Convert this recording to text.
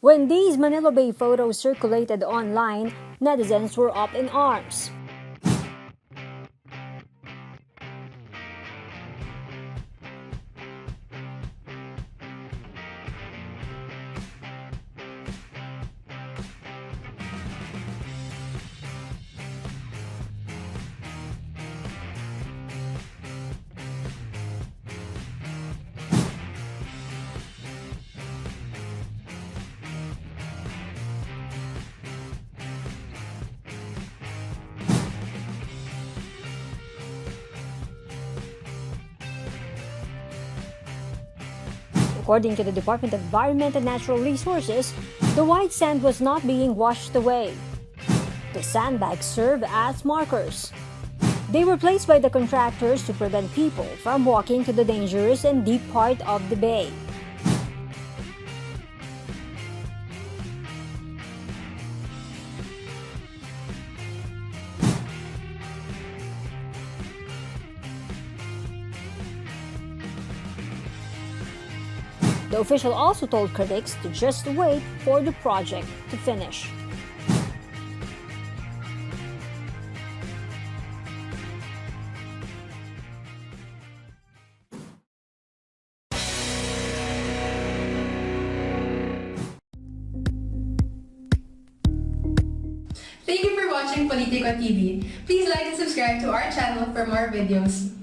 When these Manila Bay photos circulated online, netizens were up in arms. According to the Department of Environment and Natural Resources, the white sand was not being washed away. The sandbags serve as markers. They were placed by the contractors to prevent people from walking to the dangerous and deep part of the bay. The official also told critics to just wait for the project to finish. Thank you for watching Politiko TV. Please like and subscribe to our channel for more videos.